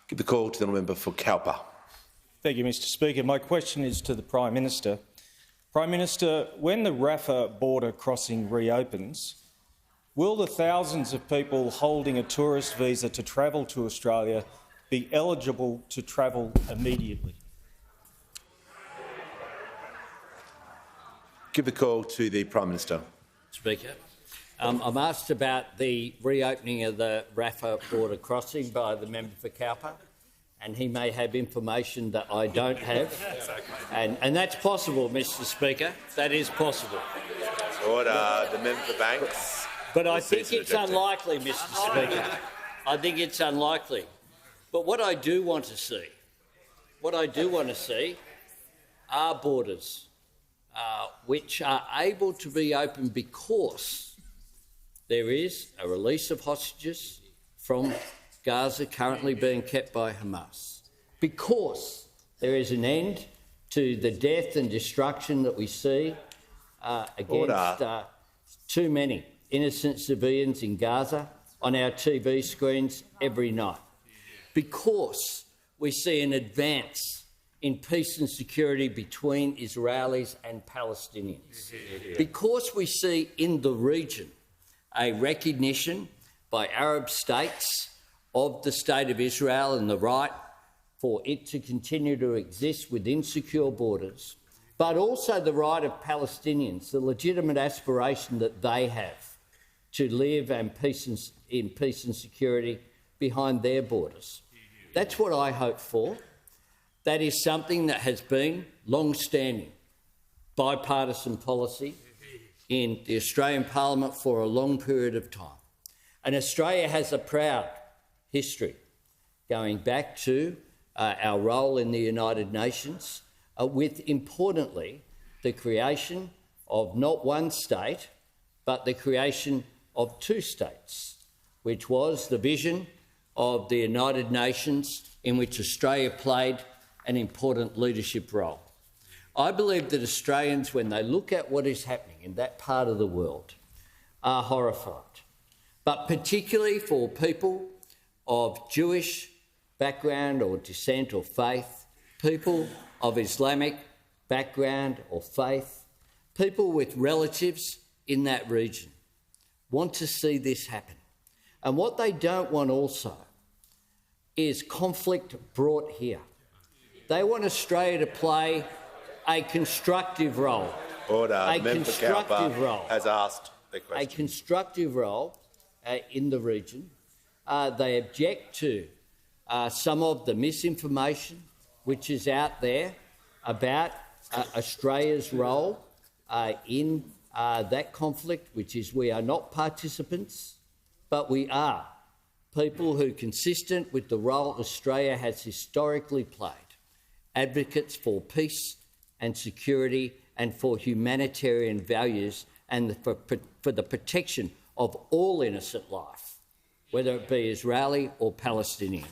Give the call to the member for Cowper. Thank you, Mr Speaker. My question is to the Prime Minister. Prime Minister, when the Rafah border crossing reopens, will the thousands of people holding a tourist visa to travel to Australia be eligible to travel immediately? Give the call to the Prime Minister. Speaker, I'm asked about the reopening of the Rafah border crossing by the member for Cowper, and he may have information that I don't have. And that's possible, Mr Speaker. That is possible. Order. The member for Banks. But I think it's unlikely, Mr Speaker. I think it's unlikely. But what I do want to see, are borders which are able to be opened because there is a release of hostages from Gaza currently being kept by Hamas, because there is an end to the death and destruction that we see against too many innocent civilians in Gaza on our TV screens every night, because we see an advance in peace and security between Israelis and Palestinians, because we see in the region a recognition by Arab states of the State of Israel and the right for it to continue to exist within secure borders, but also the right of Palestinians, the legitimate aspiration that they have to live in peace and security behind their borders. That's what I hope for. That is something that has been long-standing bipartisan policy in the Australian Parliament for a long period of time. And Australia has a proud history going back to our role in the United Nations with, importantly, the creation of not one state but the creation of two states, which was the vision of the United Nations in which Australia played an important leadership role. I believe that Australians, when they look at what is happening in that part of the world, are horrified, but particularly for people of Jewish background or descent or faith, people of Islamic background or faith, people with relatives in that region want to see this happen. And what they don't want also is conflict brought here. They want Australia to play a constructive role. Order. A Member constructive role. has asked the question. A constructive role in the region. They object to some of the misinformation which is out there about Australia's role in that conflict, which is we are not participants, but we are people who, consistent with the role Australia has historically played, advocates for peace and security and for humanitarian values and for the protection of all innocent life, whether it be Israeli or Palestinian.